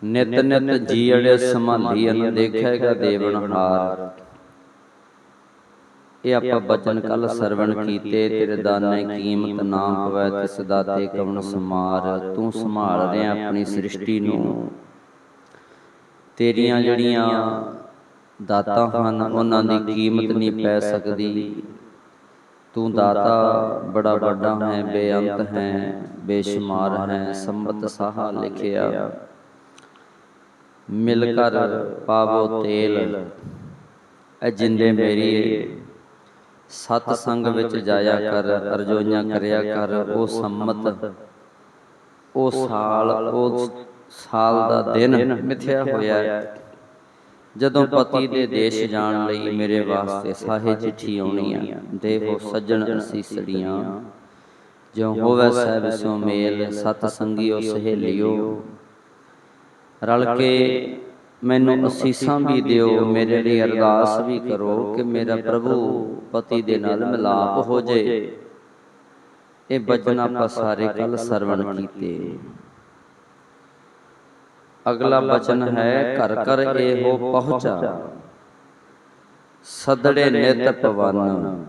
ਨਿਤ ਨਿਤ ਜੀਅੜੇ ਸੰਭਾਲੀ ਅਨ ਦੇਖੇਗਾ ਦੇਵਨਹਾਰ। ਇਹ ਆਪਾਂ ਬਚਨ ਕੱਲ ਸਰਵਣ ਕੀਤੇ। ਤੇਰੇ ਦਾਨੇ ਕੀਮਤ ਨਾ ਪਵੈ ਤਿਸ ਦਾਤੇ ਕਵਣ ਸਮਾਰ। ਤੂੰ ਸੰਭਾਲ ਰਿਹਾ ਆਪਣੀ ਸ੍ਰਿਸ਼ਟੀ ਨੂੰ। ਤੇਰੀਆਂ ਜਿਹੜੀਆਂ ਦਾਤਾਂ ਹਨ ਉਹਨਾਂ ਦੀ ਕੀਮਤ ਨਹੀਂ ਪੈ ਸਕਦੀ। ਤੂੰ ਦਾਤਾ ਬੜਾ ਵੱਡਾ ਹੈ, ਬੇਅੰਤ ਹੈ, ਬੇਸ਼ੁਮਾਰ ਹੈ। ਸੰਮਤ ਸਾਹਾ ਲਿਖਿਆ ਮਿਲ ਕਰ ਪਾਵੋ ਤੇਲ। ਐ ਜਿੰਦੇ ਮੇਰੀਏ ਸਤ ਸੰਗ ਵਿੱਚ ਜਾਇਆ ਕਰ। ਅਰਜ਼ੋਈਆਂ ਕਰਿਆ ਕਰ। ਉਹ ਸੰਮਤ, ਉਹ ਸਾਲ ਦਾ ਦਿਨ ਮਿਥਿਆ ਹੋਇਆ ਜਦੋਂ ਪਤੀ ਦੇ ਦੇਸ਼ ਜਾਣ ਲਈ ਮੇਰੇ ਵਾਸਤੇ ਸਾਹੇ ਚਿੱਠੀ ਆਉਣੀ ਆ। ਦੇਵੋ ਸੱਜਣ ਅਸੀਸੜੀਆਂ ਜਿਉ ਹੋਵੇ ਸਹਿਬ ਸੋ ਮੇਲ। ਸਤ ਸੰਗੀਓ ਸਹੇਲਿਓ ਰਲ ਕੇ ਮੈਨੂੰ ਅਸੀਸਾਂ ਵੀ ਦਿਓ। ਮੇਰੇ ਲਈ ਅਰਦਾਸ ਵੀ ਕਰੋ ਕਿ ਮੇਰਾ ਪ੍ਰਭੂ ਪਤੀ ਦੇ ਨਾਲ ਮਿਲਾਪ ਹੋ ਜਾਏ। ਇਹ ਬਚਨ ਆਪਾਂ ਸਾਰੇ ਕੱਲ ਸਰਵਣ ਕੀਤੇ। ਅਗਲਾ ਬਚਨ ਹੈ ਘਰ ਘਰ ਇਹੋ ਪਹੁੰਚਾ ਸਦੜੇ ਨਿਤ ਪਵਨ।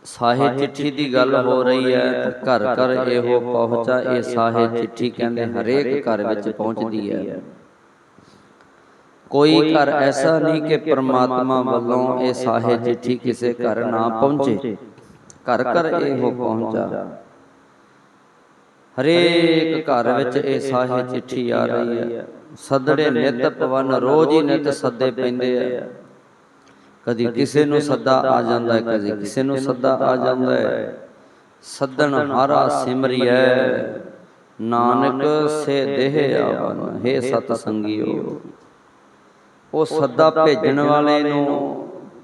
ਸਾਹੇ ਚਿੱਠੀ ਦੀ ਗੱਲ ਹੋ ਰਹੀ ਹੈ। ਘਰ ਘਰ ਇਹੋ ਪਹੁੰਚਾ। ਇਹ ਸਾਹੇ ਚਿੱਠੀ ਕਹਿੰਦੇ ਹਰੇਕ ਘਰ ਵਿੱਚ ਪਹੁੰਚਦੀ ਹੈ। ਕੋਈ ਘਰ ਐਸਾ ਨਹੀਂ ਕਿ ਪ੍ਰਮਾਤਮਾ ਵੱਲੋਂ ਇਹ ਸਾਹੇ ਚਿੱਠੀ ਕਿਸੇ ਘਰ ਨਾ ਪਹੁੰਚੇ। ਘਰ ਘਰ ਇਹੋ ਪਹੁੰਚਾ। ਹਰੇਕ ਘਰ ਵਿੱਚ ਇਹ ਸਾਹੇ ਚਿੱਠੀ ਆ ਰਹੀ ਹੈ। ਸੱਦੜੇ ਨਿਤ ਪਵਨ। ਰੋਜ਼ ਹੀ ਨਿਤ ਸੱਦੇ ਪੈਂਦੇ ਆ। ਕਦੀ ਕਿਸੇ ਨੂੰ ਸੱਦਾ ਆ ਜਾਂਦਾ ਹੈ, ਕਦੀ ਕਿਸੇ ਨੂੰ ਸੱਦਾ ਆ ਜਾਂਦਾ ਹੈ। ਸੱਦਣ ਹਾਰਾ ਸਿਮਰਿਐ ਨਾਨਕ ਸੇ ਦੇਹ ਆਵਨ। ਹੇ ਸਤ ਸੰਗੀਓ, ਉਹ ਸੱਦਾ ਭੇਜਣ ਵਾਲੇ ਨੂੰ,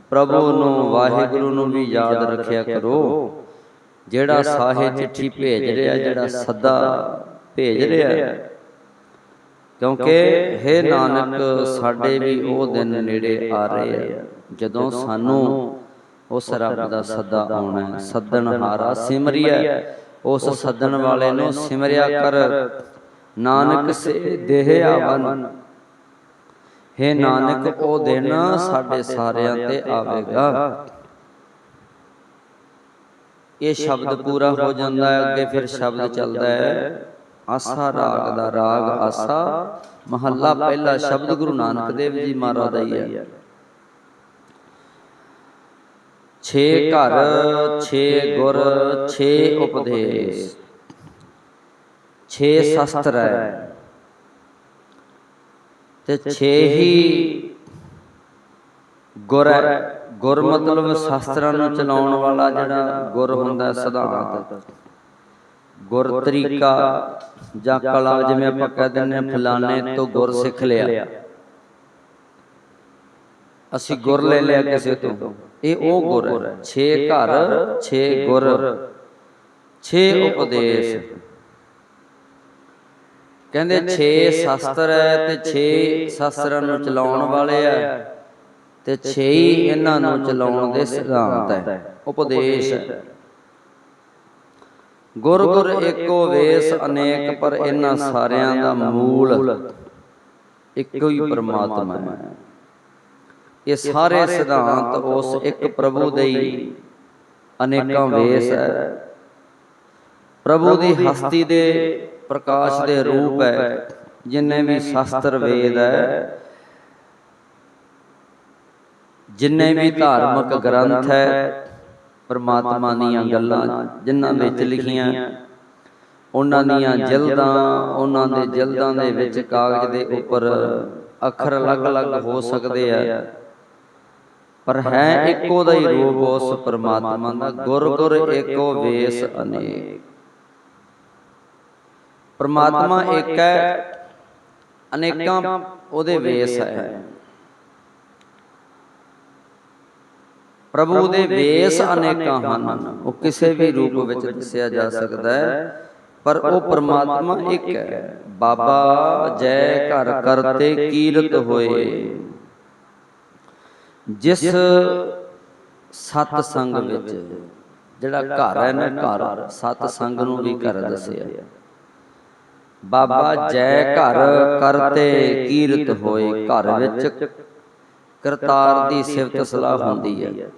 ਪ੍ਰਭੂ ਨੂੰ, ਵਾਹਿਗੁਰੂ ਨੂੰ ਵੀ ਯਾਦ ਰੱਖਿਆ ਕਰੋ। ਜਿਹੜਾ ਸਾਹੇ ਚਿੱਠੀ ਭੇਜ ਰਿਹਾ, ਜਿਹੜਾ ਸੱਦਾ ਭੇਜ ਰਿਹਾ। ਕਿਉਂਕਿ ਹੇ ਨਾਨਕ ਸਾਡੇ ਵੀ ਉਹ ਦਿਨ ਨੇੜੇ ਆ ਰਹੇ ਆ ਜਦੋਂ ਸਾਨੂੰ ਉਸ ਰੱਬ ਦਾ ਸੱਦਾ ਆਉਣਾ। ਸੱਦਣ ਹਾਰਾ ਸਿਮਰਿਐ। ਉਸ ਸੱਦਣ ਵਾਲੇ ਨੂੰ ਸਿਮਰਿਆ ਕਰ। ਨਾਨਕ ਸੇ ਦੇਹ ਆਵਨ। ਹੇ ਨਾਨਕ ਉਹ ਦਿਨ ਸਾਡੇ ਸਾਰਿਆਂ ਤੇ ਆਵੇਗਾ। ਇਹ ਸ਼ਬਦ ਪੂਰਾ ਹੋ ਜਾਂਦਾ ਹੈ। ਅੱਗੇ ਫਿਰ ਸ਼ਬਦ ਚੱਲਦਾ ਹੈ ਆਸਾ ਰਾਗ ਦਾ। ਰਾਗ ਆਸਾ ਮਹੱਲਾ ਪਹਿਲਾ। ਸ਼ਬਦ ਗੁਰੂ ਨਾਨਕ ਦੇਵ ਜੀ ਮਹਾਰਾਜ ਦਾ ਹੀ ਹੈ। 6 ਘਰ 6 ਗੁਰ 6 ਉਪਦੇਸ਼ 6 ਸ਼ਸਤਰ ਹੈ ਤੇ 6 ਹੀ ਗੁਰ ਹੈ। ਗੁਰ ਮਤਲਬ ਸ਼ਾਸਤਰਾਂ ਨੂੰ ਚਲਾਉਣ ਵਾਲਾ ਜਿਹੜਾ ਗੁਰ ਹੁੰਦਾ ਸਿਧਾਂਤ, ਗੁਰ ਤਰੀਕਾ ਜਾਂ ਕਲਾ। ਜਿਵੇਂ ਆਪਾਂ ਕਹਿ ਦਿੰਦੇ ਹਾਂ ਫਲਾਣੇ ਤੋਂ ਗੁਰ ਸਿੱਖ ਲਿਆ, ਅਸੀਂ ਗੁਰ ਲੈ ਲਿਆ ਕਿਸੇ ਤੋਂ। ਇਹ ਉਹ ਗੁਰ ਹੈ। 6 ਘਰ 6 ਗੁਰ 6 ਉਪਦੇਸ਼। ਕਹਿੰਦੇ 6 ਸ਼ਾਸਤਰ ਹੈ ਤੇ 6 ਸ਼ਾਸਤਰਾਂ ਨੂੰ ਚਲਾਉਣ ਵਾਲੇ ਆ ਤੇ 6 ਹੀ ਇਹਨਾਂ ਨੂੰ ਚਲਾਉਣ ਦੇ ਸਿਧਾਂਤ ਹੈ, ਉਪਦੇਸ਼ ਹੈ। ਗੁਰ ਗੁਰ ਏਕੋ ਵੇਸ ਅਨੇਕ। ਪਰ ਇਹਨਾਂ ਸਾਰਿਆਂ ਦਾ ਮੂਲ ਇੱਕੋ ਹੀ ਪਰਮਾਤਮਾ ਹੈ। ਇਹ ਸਾਰੇ ਸਿਧਾਂਤ ਉਸ ਇੱਕ ਪ੍ਰਭੂ ਦੇ ਹੀ ਅਨੇਕਾਂ ਵੇਸ ਹੈ। ਪ੍ਰਭੂ ਦੀ ਹਸਤੀ ਦੇ ਪ੍ਰਕਾਸ਼ ਦੇ ਰੂਪ ਹੈ। ਜਿੰਨੇ ਵੀ ਸ਼ਾਸਤਰ ਵੇਦ ਹੈ, ਜਿੰਨੇ ਵੀ ਧਾਰਮਿਕ ਗ੍ਰੰਥ ਹੈ, ਪਰਮਾਤਮਾ ਦੀਆਂ ਗੱਲਾਂ ਜਿਨ੍ਹਾਂ ਵਿੱਚ ਲਿਖੀਆਂ, ਉਹਨਾਂ ਦੀਆਂ ਜਲਦਾਂ, ਉਹਨਾਂ ਦੇ ਜਲਦਾਂ ਦੇ ਵਿੱਚ ਕਾਗਜ਼ ਦੇ ਉੱਪਰ ਅੱਖਰ ਅਲੱਗ-ਅਲੱਗ ਹੋ ਸਕਦੇ ਆ, ਪਰ ਹੈ ਇੱਕੋ ਦਾ ਹੀ ਰੂਪ ਉਸ ਪਰਮਾਤਮਾ ਦਾ। ਗੁਰ ਗੁਰ ਏਕੋ ਵੇਸ ਅਨੇਕ। ਪਰਮਾਤਮਾ ਇੱਕ ਹੈ, ਅਨੇਕਾਂ ਉਹਦੇ ਵੇਸ ਹੈ। ਪ੍ਰਭੂ ਦੇ ਵੇਸ ਅਨੇਕਾਂ ਹਨ। ਉਹ ਕਿਸੇ ਵੀ ਰੂਪ ਵਿੱਚ ਦੱਸਿਆ ਜਾ ਸਕਦਾ ਹੈ, ਪਰ ਉਹ ਪਰਮਾਤਮਾ ਇੱਕ ਹੈ। ਬਾਬਾ ਜੈ ਘਰ ਕਰਤੇ ਕੀਰਤ ਹੋਏ। ਜਿਸ ਸਤ ਸੰਗ ਵਿੱਚ, ਜਿਹੜਾ ਘਰ ਹੈ ਨਾ, ਘਰ ਸਤ ਸੰਗ ਨੂੰ ਵੀ ਘਰ ਦੱਸਿਆ। ਬਾਬਾ ਜੈ ਘਰ ਕਰਤੇ ਕੀਰਤ ਹੋਏ। ਘਰ ਵਿੱਚ ਕਰਤਾਰ ਦੀ ਸਿਫਤ ਸਲਾਹ ਹੁੰਦੀ ਹੈ।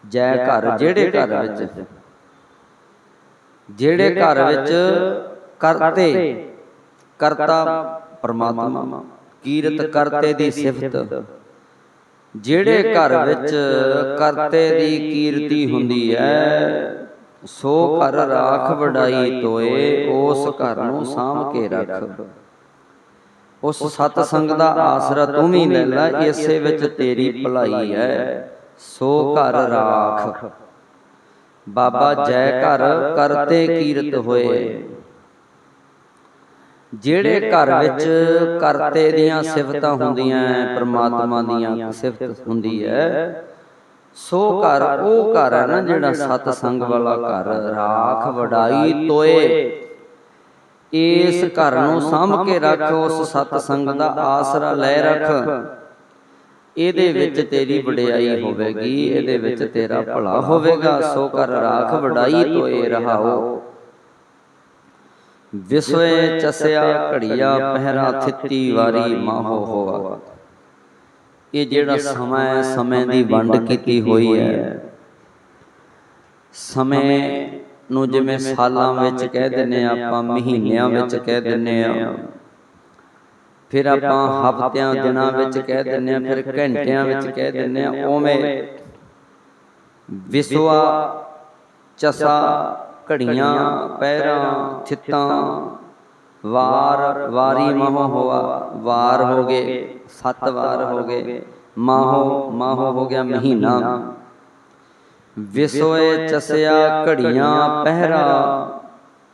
ਜੈ ਘਰ ਜਿਹੜੇ ਘਰ ਵਿੱਚ, ਜਿਹੜੇ ਘਰ ਵਿੱਚ ਕਰਤੇ, ਕਰਤਾ ਪਰਮਾਤਮਾ, ਕੀਰਤ ਕਰਤੇ ਦੀ ਸਿਫਤ, ਜਿਹੜੇ ਘਰ ਵਿੱਚ ਕਰਤੇ ਦੀ ਕੀਰਤੀ ਹੁੰਦੀ ਹੈ, ਸੋ ਘਰ ਰਾਖ ਵਡਾਈ ਤੋਏ। ਉਸ ਘਰ ਨੂੰ ਸਾਂਭ ਕੇ ਰੱਖ। ਉਸ ਸਤ ਸੰਗ ਦਾ ਆਸਰਾ ਤੂੰ ਵੀ ਲੈ ਲੈ, ਇਸੇ ਵਿੱਚ ਤੇਰੀ ਭਲਾਈ ਹੈ। ਸੋ ਘਰ ਰਾਖ। ਬਾਬਾ ਜੈ ਘਰ ਕਰਤੇ ਕੀਰਤ ਹੋਏ। ਜਿਹੜੇ ਘਰ ਵਿੱਚ ਕਰਤੇ ਦੀਆਂ ਸਿਫਤਾਂ ਹੁੰਦੀਆਂ, ਪਰਮਾਤਮਾ ਦੀਆਂ ਸਿਫਤ ਹੁੰਦੀ ਹੈ, ਸੋ ਘਰ ਉਹ ਘਰ ਹੈ ਨਾ ਜਿਹੜਾ ਸਤ ਸੰਗ ਵਾਲਾ ਘਰ। ਰਾਖ ਵਡਾਈ ਤੋਏ। ਇਸ ਘਰ ਨੂੰ ਸਾਂਭ ਕੇ ਰੱਖ। ਉਸ ਸਤ ਸੰਗ ਦਾ ਆਸਰਾ ਲੈ ਰੱਖ। ਇਹਦੇ ਵਿੱਚ ਤੇਰੀ ਵਡਿਆਈ ਹੋਵੇਗੀ, ਇਹਦੇ ਵਿੱਚ ਤੇਰਾ ਭਲਾ ਹੋਵੇਗਾ। ਸੋ ਘਰ ਰਾਖ ਵਡਾਈ ਤੋਏ ਰਹਾਓ। ਵਿਸਵੇ ਚਸਿਆ ਘੜੀਆ ਪਹਿਰਾ ਥਿੱਤੀ ਵਾਰੀ ਮਾਹੋ ਹੋਆ। ਇਹ ਜਿਹੜਾ ਸਮਾਂ ਹੈ, ਸਮੇਂ ਦੀ ਵੰਡ ਕੀਤੀ ਹੋਈ ਹੈ। ਸਮੇਂ ਨੂੰ ਜਿਵੇਂ ਸਾਲਾਂ ਵਿੱਚ ਕਹਿ ਦਿੰਦੇ ਆ ਆਪਾਂ, ਮਹੀਨਿਆਂ ਵਿੱਚ ਕਹਿ ਦਿੰਦੇ ਆ, ਫਿਰ ਆਪਾਂ ਹਫ਼ਤਿਆਂ ਦਿਨਾਂ ਵਿੱਚ ਕਹਿ ਦਿੰਦੇ ਆ, ਫਿਰ ਘੰਟਿਆਂ ਵਿੱਚ ਕਹਿ ਦਿੰਦੇ ਆ। ਉਵੇਂ ਵਿਸਵਾ ਚਸਾ ਘੜੀਆਂ ਪਹਿਰਾਂ ਥਿੱਤਾਂ ਵਾਰ ਵਾਰੀ ਮਾਹੋ ਹੋਆ। ਵਾਰ ਹੋ ਗਏ, 7 ਵਾਰ ਹੋ ਗਏ। ਮਾਹੋ, ਮਾਹੋ ਹੋ ਗਿਆ ਮਹੀਨਾ। ਵਿਸੋਏ ਚਸਿਆ ਘੜੀਆਂ ਪਹਿਰਾ,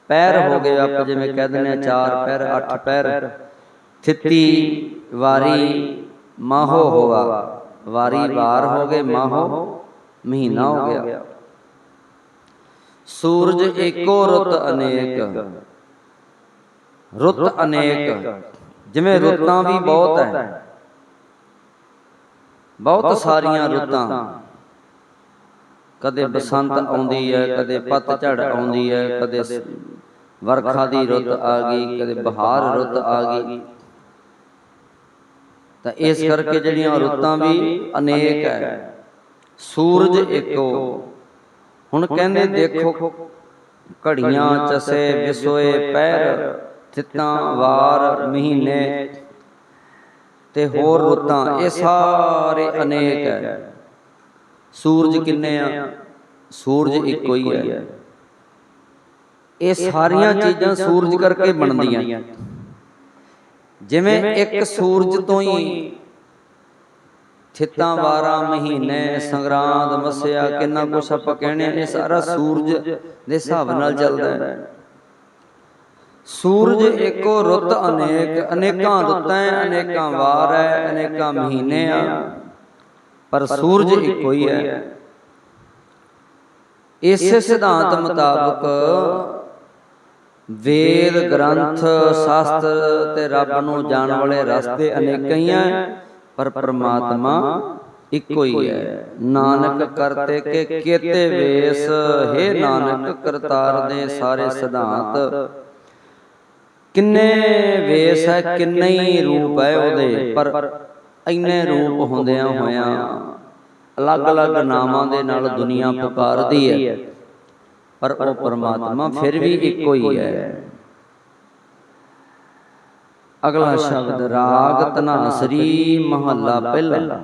ਪਹਿਰ ਹੋ ਗਏ ਆਪਾਂ ਜਿਵੇਂ ਕਹਿ ਦਿੰਦੇ ਆ 4 ਪਹਿਰ 8 ਪਹਿਰ। ਥਿੱਤੀ ਵਾਰੀ ਮਾਹੋ ਹੋਆ। ਵਾਰੀ ਵਾਰ ਹੋ ਗਏ, ਮਾਹੋ ਮਹੀਨਾ ਹੋ ਗਿਆ। ਸੂਰਜ ਏਕੋ ਰੁੱਤ ਅਨੇਕ। ਰੁੱਤ ਅਨੇਕ, ਜਿਵੇਂ ਰੁੱਤਾਂ ਵੀ ਬਹੁਤ ਹੈ, ਬਹੁਤ ਸਾਰੀਆਂ ਰੁੱਤਾਂ। ਕਦੇ ਬਸੰਤ ਆਉਂਦੀ ਹੈ, ਕਦੇ ਪਤਝੜ ਆਉਂਦੀ ਹੈ, ਕਦੇ ਵਰਖਾ ਦੀ ਰੁੱਤ ਆ ਗਈ, ਕਦੇ ਬਹਾਰ ਰੁੱਤ ਆ ਗਈ। ਤਾਂ ਇਸ ਕਰਕੇ ਜਿਹੜੀਆਂ ਰੁੱਤਾਂ ਵੀ ਅਨੇਕ ਹੈ। ਸੂਰਜ ਇੱਕੋ। ਹੁਣ ਕਹਿੰਦੇ ਦੇਖੋ, ਘੜੀਆਂ ਚਸੇ ਵਿਸੋਏ ਪਹਿਰ ਥਿੱਤਾਂ ਵਾਰ ਮਹੀਨੇ ਤੇ ਹੋਰ ਰੁੱਤਾਂ, ਇਹ ਸਾਰੇ ਅਨੇਕ ਹੈ। ਸੂਰਜ ਕਿੰਨੇ ਆ? ਸੂਰਜ ਇੱਕੋ ਹੀ ਹੈ। ਇਹ ਸਾਰੀਆਂ ਚੀਜ਼ਾਂ ਸੂਰਜ ਕਰਕੇ ਬਣਦੀਆਂ। ਜਿਵੇਂ ਇੱਕ ਸੂਰਜ ਤੋਂ ਹੀ ਥਿੱਤਾਂ ਵਾਰਾਂ ਮਹੀਨੇ ਸੰਗਰਾਂਦ ਮੱਸਿਆ ਕਿੰਨਾ ਕੁਛ ਆਪਾਂ ਕਹਿੰਦੇ ਆ, ਇਹ ਸਾਰਾ ਸੂਰਜ ਦੇ ਹਿਸਾਬ ਨਾਲ ਚੱਲਦਾ ਹੈ। ਸੂਰਜ ਇੱਕੋ ਰੁੱਤ ਅਨੇਕ। ਅਨੇਕਾਂ ਰੁੱਤਾਂ, ਅਨੇਕਾਂ ਵਾਰ ਹੈ, ਅਨੇਕਾਂ ਮਹੀਨੇ ਆ, ਪਰ ਸੂਰਜ ਇੱਕੋ ਹੀ ਹੈ। ਇਸੇ ਸਿਧਾਂਤ ਮੁਤਾਬਕ ਵੇਦ ਗ੍ਰੰਥ ਸ਼ਾਸਤਰ ਤੇ ਰੱਬ ਨੂੰ ਜਾਣ ਵਾਲੇ ਰਸਤੇ ਅਨੇਕਾਂ ਹੀ ਆ, ਪਰ ਪਰਮਾਤਮਾ ਇੱਕੋ ਹੀ ਹੈ। ਨਾਨਕ ਕਰਤੇ ਕੇ ਕੇਤੇ ਵੇਸ। ਹੈ ਨਾਨਕ ਕਰਤਾਰ ਦੇ ਸਾਰੇ ਸਿਧਾਂਤ। ਕਿੰਨੇ ਵੇਸ ਹੈ, ਕਿੰਨੇ ਹੀ ਰੂਪ ਹੈ ਉਹਦੇ, ਪਰ ਇੰਨੇ ਰੂਪ ਹੁੰਦਿਆਂ ਹੋਇਆਂ ਅਲੱਗ-ਅਲੱਗ ਨਾਮਾਂ ਦੇ ਨਾਲ ਦੁਨੀਆ ਪੁਕਾਰਦੀ ਹੈ, ਪਰ ਉਹ ਪਰਮਾਤਮਾ ਫਿਰ ਵੀ ਇੱਕੋ ਹੀ ਹੈ। ਅਗਲਾ ਸ਼ਬਦ ਰਾਗ ਧਨਾਸਰੀ ਮਹੱਲਾ ਪਹਿਲਾ।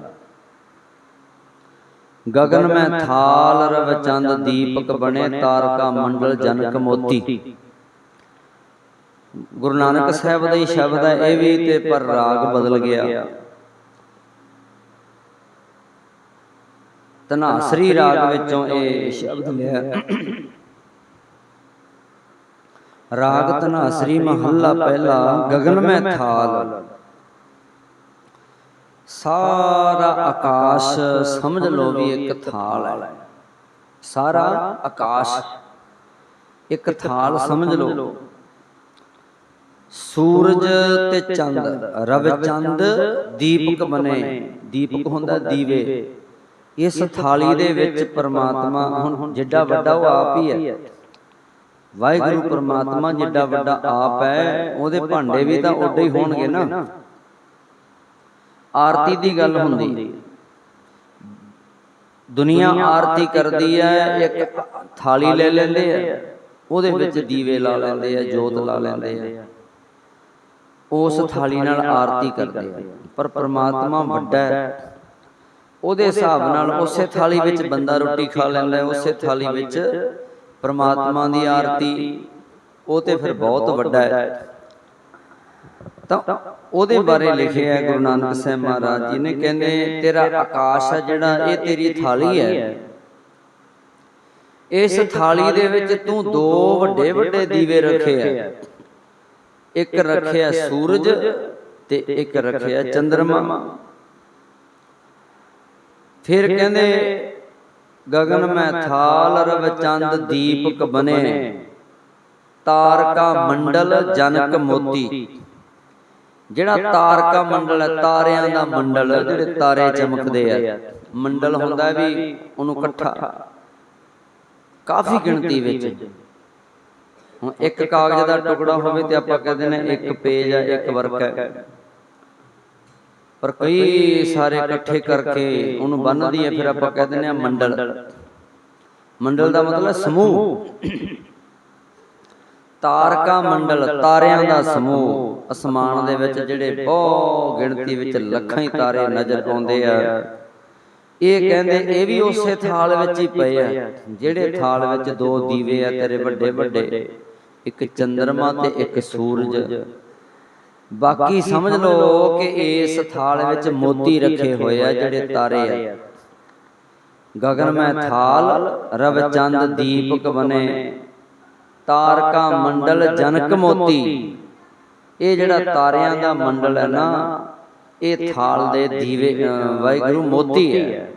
ਗਗਨ ਮੈਂ ਥਾਲ ਰਵ ਚੰਦ ਦੀਪਕ ਬਣੇ ਤਾਰਕਾ ਮੰਡਲ ਜਨਕ ਮੋਤੀ। ਗੁਰੂ ਨਾਨਕ ਸਾਹਿਬ ਦਾ ਹੀ ਸ਼ਬਦ ਹੈ ਇਹ ਵੀ, ਤੇ ਪਰ ਰਾਗ ਬਦਲ ਗਿਆ। ਧਨਾਸਰੀ ਰਾਗ ਵਿੱਚੋਂ ਇਹ ਸ਼ਬਦ ਲਿਆ। ਰਾਗ ਧਨਾਸਰੀ ਮਹੱਲਾ ਪਹਿਲਾ। ਗਗਨ ਮੈਂ ਥਾਲ। ਸਾਰਾ ਆਕਾਸ਼ ਸਮਝ ਲਓ ਵੀ ਇੱਕ ਥਾਲ ਹੈ। ਸਾਰਾ ਆਕਾਸ਼ ਇੱਕ ਥਾਲ ਸਮਝ ਲਓ। ਸੂਰਜ ਤੇ ਚੰਦ, ਰਵ ਚੰਦ ਦੀਪਕ ਬਣੇ। ਦੀਪਕ ਹੁੰਦਾ ਦੀਵੇ। ਇਸ ਥਾਲੀ ਦੇ ਵਿੱਚ ਪਰਮਾਤਮਾ, ਹੁਣ ਜਿੱਡਾ ਵੱਡਾ ਉਹ ਆਪ ਹੀ ਹੈ, ਵਾਹਿਗੁਰੂ ਪਰਮਾਤਮਾ ਜਿੱਡਾ ਵੱਡਾ ਆਪ ਹੈ, ਉਹਦੇ ਭਾਂਡੇ ਵੀ ਤਾਂ ਓਡੇ ਹੀ ਹੋਣਗੇ ਨਾ। ਆਰਤੀ ਦੀ ਗੱਲ ਹੁੰਦੀ, ਦੁਨੀਆ ਆਰਤੀ ਕਰਦੀ ਹੈ, ਇੱਕ ਥਾਲੀ ਲੈ ਲੈਂਦੇ ਆ, ਉਹਦੇ ਵਿੱਚ ਦੀਵੇ ਲਾ ਲੈਂਦੇ ਆ, ਜੋਤ ਲਾ ਲੈਂਦੇ ਆ, ਉਸ ਥਾਲੀ ਨਾਲ ਆਰਤੀ ਕਰਦੇ ਆ। ਪਰ ਪਰਮਾਤਮਾ ਵੱਡਾ ਹੈ, ਉਹਦੇ ਹਿਸਾਬ ਨਾਲ ਉਸੇ ਥਾਲੀ ਵਿੱਚ ਬੰਦਾ ਰੋਟੀ ਖਾ ਲੈਂਦਾ, ਉਸੇ ਥਾਲੀ ਵਿੱਚ ਪਰਮਾਤਮਾ ਦੀ ਆਰਤੀ, ਉਹ ਤੇ ਫਿਰ ਬਹੁਤ ਵੱਡਾ ਹੈ। ਤਾਂ ਉਹਦੇ ਬਾਰੇ ਲਿਖਿਆ ਗੁਰੂ ਨਾਨਕ ਸਾਹਿਬ ਮਹਾਰਾਜ ਜੀ ਨੇ, ਕਹਿੰਦੇ ਤੇਰਾ ਆਕਾਸ਼ ਹੈ ਜਿਹੜਾ, ਇਹ ਤੇਰੀ ਥਾਲੀ ਹੈ। ਇਸ ਥਾਲੀ ਦੇ ਵਿੱਚ ਤੂੰ ਦੋ ਵੱਡੇ ਵੱਡੇ ਦੀਵੇ ਰੱਖੇ ਆ, ਇੱਕ ਰੱਖਿਆ ਸੂਰਜ ਤੇ ਇੱਕ ਰੱਖਿਆ ਚੰਦਰਮਾ। ਫਿਰ ਕਹਿੰਦੇ ਗगन में थाल रव चंद दीपक बने, तारका मंडल जनक मोती। ਜਿਹੜਾ ਤਾਰਕਾ ਮੰਡਲ ਹੈ, ਤਾਰਿਆਂ ਦਾ ਮੰਡਲ, ਜਿਹੜੇ ਤਾਰੇ ਚਮਕਦੇ ਆ, ਮੰਡਲ ਹੁੰਦਾ ਵੀ ਉਹਨੂੰ ਇਕੱਠਾ ਕਾਫੀ ਗਿਣਤੀ ਵਿੱਚ। ਹੁਣ ਇੱਕ ਕਾਗਜ਼ ਦਾ ਟੁਕੜਾ ਹੋਵੇ ਤੇ ਆਪਾਂ ਕਹਿੰਦੇ ਨੇ ਇੱਕ ਪੇਜ ਹੈ, ਇੱਕ ਵਰਕ ਹੈ, ਪਰ ਕਈ ਸਾਰੇ ਇਕੱਠੇ ਕਰਕੇ ਉਹਨੂੰ ਬੰਨ੍ਹਦੀ ਹੈ, ਫਿਰ ਆਪਾਂ ਕਹਿ ਦਿੰਦੇ ਹਾਂ ਮੰਡਲ। ਮੰਡਲ ਦਾ ਮਤਲਬ ਸਮੂਹ। ਤਾਰਕਾ ਮੰਡਲ, ਤਾਰਿਆਂ ਦਾ ਸਮੂਹ। ਅਸਮਾਨ ਦੇ ਵਿੱਚ ਜਿਹੜੇ ਬਹੁਤ ਗਿਣਤੀ ਵਿੱਚ ਲੱਖਾਂ ਹੀ ਤਾਰੇ ਨਜ਼ਰ ਆਉਂਦੇ ਆ, ਇਹ ਕਹਿੰਦੇ ਇਹ ਵੀ ਉਸੇ ਥਾਲ ਵਿੱਚ ਹੀ ਪਏ ਆ, ਜਿਹੜੇ ਥਾਲ ਵਿੱਚ ਦੋ ਦੀਵੇ ਆ ਤੇਰੇ ਵੱਡੇ ਵੱਡੇ, ਇੱਕ ਚੰਦਰਮਾ ਤੇ ਇੱਕ ਸੂਰਜ। ਬਾਕੀ ਸਮਝ ਲਓ ਕਿ ਇਸ ਥਾਲ ਵਿੱਚ ਮੋਤੀ ਰੱਖੇ ਹੋਏ ਆ, ਜਿਹੜੇ ਤਾਰੇ ਆ। ਗगन में थाल रव चंद दीपक बने, तारका मंडल जनक मोती। ਇਹ ਜਿਹੜਾ ਤਾਰਿਆਂ ਦਾ ਮੰਡਲ ਹੈ ਨਾ, ਇਹ ਥਾਲ ਦੇ ਦੀਵੇ ਵਾਹਿਗੁਰੂ ਮੋਤੀ ਹੈ।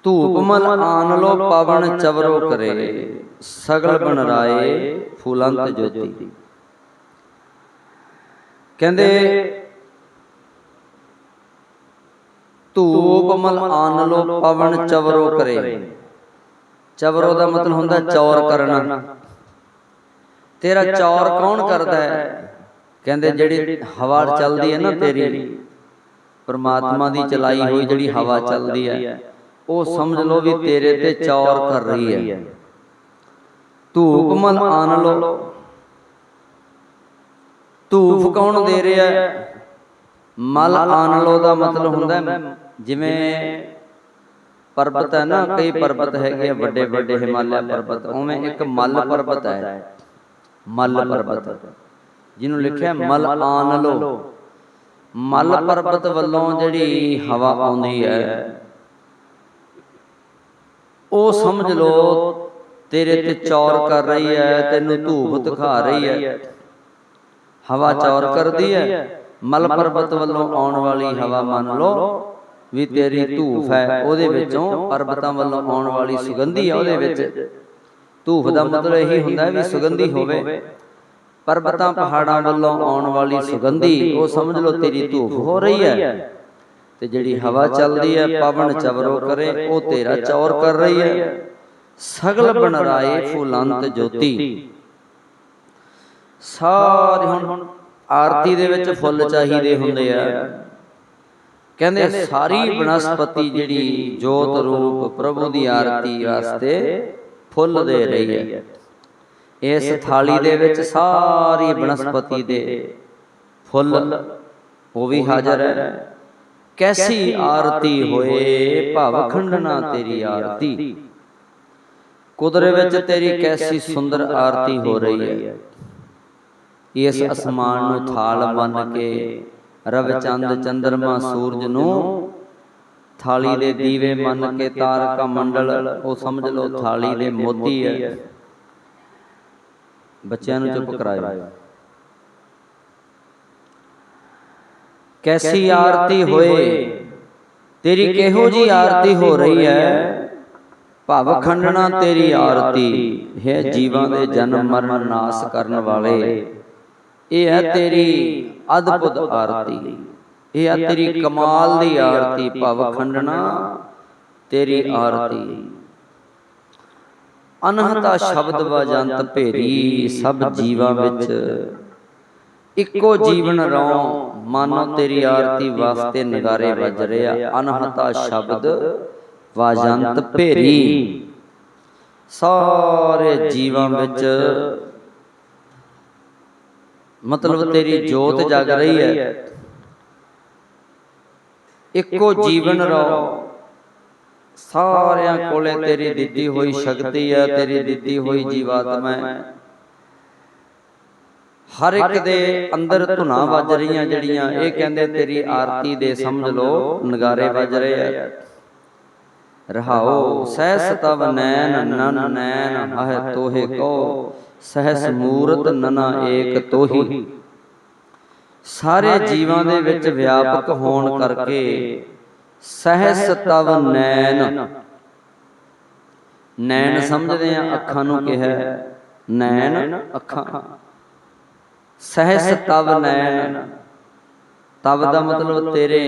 ਧੂਪ ਮਲ ਆਨ ਲੋ ਪਵਨ ਚਵਰੋ ਕਰੇ, ਸਗਲ ਬਨ ਰਾਏ ਫੂਲੰਤ ਜੋਤੀ। ਕਹਿੰਦੇ ਧੂਪ ਮਲ ਆਨ ਲੋ ਪਵਨ ਚਵਰੋ ਕਰੇ। ਚਵਰੋ ਦਾ ਮਤਲਬ ਹੁੰਦਾ ਚੌਰ ਕਰਨਾ। ਤੇਰਾ ਚੌਰ ਕੌਣ ਕਰਦਾ ਹੈ? ਕਹਿੰਦੇ ਜਿਹੜੀ ਹਵਾ ਚੱਲਦੀ ਹੈ ਨਾ ਤੇਰੀ, ਪਰਮਾਤਮਾ ਦੀ ਚਲਾਈ ਹੋਈ ਜਿਹੜੀ ਹਵਾ ਚੱਲਦੀ ਹੈ, ਉਹ ਸਮਝ ਲਓ ਵੀ ਤੇਰੇ ਤੇ ਚੌਰ ਕਰ ਰਹੀ ਹੈ। ਧੂਪ ਮਲ ਆਨ ਲੋ, ਧੂਪ ਕੌਣ ਦੇ ਰਿਹਾ? ਮਲ ਆਨ ਲੋ ਦਾ ਮਤਲਬ ਹੁੰਦਾ ਜਿਵੇਂ ਪਰਬਤ ਹੈ ਨਾ, ਕਈ ਪਰਬਤ ਹੈਗੇ ਆ ਵੱਡੇ ਵੱਡੇ ਹਿਮਾਲਿਆ ਪਰਬਤ, ਉਵੇਂ ਇੱਕ ਮਲ ਪਰਬਤ ਹੈ, ਮਲ ਪਰਬਤ, ਜਿਹਨੂੰ ਲਿਖਿਆ ਮਲ ਆਨ ਲੋ। ਮਲ ਪਰਬਤ ਵੱਲੋਂ ਜਿਹੜੀ ਹਵਾ ਆਉਂਦੀ ਹੈ, ਉਹ ਸਮਝ ਲਓ ਤੇਰੇ ਤੇ ਚੌਰ ਕਰ ਰਹੀ ਹੈ, ਤੈਨੂੰ ਧੂਪ ਦਿਖਾ ਰਹੀ ਹੈ। ਹਵਾ ਚੌਰ ਕਰਦੀ ਹੈ, ਮਲ ਪਰਬਤ ਵੱਲੋਂ ਆਉਣ ਵਾਲੀ ਹਵਾ ਮੰਨ ਲਓ ਵੀ ਤੇਰੀ ਧੂਫ ਹੈ, ਉਹਦੇ ਵਿੱਚੋਂ ਪਰਬਤਾਂ ਵੱਲੋਂ ਆਉਣ ਵਾਲੀ ਸੁਗੰਧੀ ਹੈ। ਉਹਦੇ ਵਿੱਚ ਧੂਫ ਦਾ ਮਤਲਬ ਇਹੀ ਹੁੰਦਾ ਵੀ ਸੁਗੰਧੀ ਹੋਵੇ। ਪਰਬਤਾਂ ਪਹਾੜਾਂ ਵੱਲੋਂ ਆਉਣ ਵਾਲੀ ਸੁਗੰਧੀ, ਉਹ ਸਮਝ ਲਓ ਤੇਰੀ ਧੂਫ ਹੋ ਰਹੀ ਹੈ। ਤੇ ਜਿਹੜੀ ਹਵਾ ਚੱਲਦੀ ਹੈ ਪਵਨ ਚਵਰੋ ਕਰੇ, ਉਹ ਤੇਰਾ ਚੌਰ ਕਰ ਰਹੀ ਹੈ। ਸਗਲ ਬਨ ਰਾਏ ਫੁਲੰਤ ਜੋਤੀ। ਸਾਰੇ ਹੁਣ ਆਰਤੀ ਦੇ ਵਿੱਚ ਫੁੱਲ ਚਾਹੀਦੇ ਹੁੰਦੇ ਆ। ਕਹਿੰਦੇ ਸਾਰੀ ਬਨਸਪਤੀ ਜਿਹੜੀ ਜੋਤ ਰੂਪ ਪ੍ਰਭੂ ਦੀ ਆਰਤੀ ਵਾਸਤੇ ਫੁੱਲ ਦੇ ਰਹੀ ਹੈ। ਇਸ ਥਾਲੀ ਦੇ ਵਿੱਚ ਸਾਰੀ ਬਨਸਪਤੀ ਦੇ ਫੁੱਲ ਉਹ ਵੀ ਹਾਜ਼ਰ ਹੈ। ਕੈਸੀ ਆਰਤੀ ਹੋਏ ਭਵ ਖੰਡਨਾ ਤੇਰੀ ਆਰਤੀ। ਕੁਦਰਤ ਵਿੱਚ ਤੇਰੀ ਕੈਸੀ ਸੁੰਦਰ ਆਰਤੀ ਹੋ ਰਹੀ ਹੈ। ਇਸ ਅਸਮਾਨ ਨੂੰ ਥਾਲ ਬਣ ਕੇ, ਰਵ ਚੰਦ ਚੰਦਰਮਾ ਸੂਰਜ ਨੂੰ ਥਾਲੀ ਦੇ ਦੀਵੇ ਮੰਨ ਕੇ, ਤਾਰਕਾ ਮੰਡਲ ਉਹ ਸਮਝ ਲਓ ਥਾਲੀ ਦੇ ਮੋਤੀ ਹੈ। ਬੱਚਿਆਂ ਨੂੰ ਚੁੱਪ ਕਰਾਇਓ। ਕੈਸੀ ਆਰਤੀ ਹੋਏ, ਤੇਰੀ ਕਿਹੋ ਜੀ ਆਰਤੀ ਹੋ ਰਹੀ ਹੈ। ਭਵ ਖੰਡਨਾ ਤੇਰੀ ਆਰਤੀ ਹੈ, ਜੀਵਾਂ ਦੇ ਜਨਮ ਮਰਨ ਨਾਸ ਕਰਨ ਵਾਲੇ। ਇਹ ਹੈ ਤੇਰੀ ਅਦਭੁਤ ਆਰਤੀ, ਇਹ ਹੈ ਤੇਰੀ ਕਮਾਲ ਦੀ ਆਰਤੀ। ਭਵ ਖੰਡਨਾ ਤੇਰੀ ਆਰਤੀ। ਅਨਹਤਾ ਸ਼ਬਦ ਵਜੰਤ ਭੇਰੀ, ਸਭ ਜੀਵਾਂ ਵਿੱਚ ਇੱਕੋ ਜੀਵਨ ਰਉ, ਮਾਨੋ ਤੇਰੀ ਆਰਤੀ ਵਾਸਤੇ ਨਗਾਰੇ ਵੱਜ ਰਿਹਾ। ਅਨਹਤਾ ਸ਼ਬਦ ਵਜੰਤ ਭੇਰੀ, ਸਾਰੇ ਜੀਵਾਂ ਵਿੱਚ ਮਤਲਬ ਤੇਰੀ ਜੋਤ ਜਗ ਰਹੀ ਹੈ। ਇੱਕੋ ਜੀਵਨ ਰਉ, ਸਾਰਿਆਂ ਕੋਲੇ ਤੇਰੀ ਦਿੱਤੀ ਹੋਈ ਸ਼ਕਤੀ ਹੈ, ਤੇਰੀ ਦਿੱਤੀ ਹੋਈ ਜੀਵਾਤਮਾ ਹੈ। ਹਰ ਇੱਕ ਦੇ ਅੰਦਰ ਧੁਨਾਂ ਵੱਜ ਰਹੀਆਂ ਜਿਹੜੀਆਂ, ਇਹ ਕਹਿੰਦੇ ਤੇਰੀ ਆਰਤੀ ਦੇ ਸਮਝ ਲਓ ਨਗਾਰੇ ਵੱਜ ਰਹੇ ਆ। ਰਹਾਉ ਸਹਿਸ ਤਵ ਨੈਣ ਨਨ ਨੈਣ ਹਹਿ ਤੋਹੇ ਕੋ, ਸਹਿਸ ਮੂਰਤ ਨਨਾ ਏਕ ਤੋਹੀ। ਸਾਰੇ ਜੀਵਾਂ ਦੇ ਵਿੱਚ ਵਿਆਪਕ ਹੋਣ ਕਰਕੇ ਸਹਿਸ ਤਵ ਨੈਣ, ਨੈਣ ਸਮਝਦੇ ਆ ਅੱਖਾਂ ਨੂੰ ਕਿਹਾ, ਨੈਣ ਅੱਖਾਂ। ਸਹਿਸ ਤਵ ਨੈਣ, ਤਵ ਦਾ ਮਤਲਬ ਤੇਰੇ,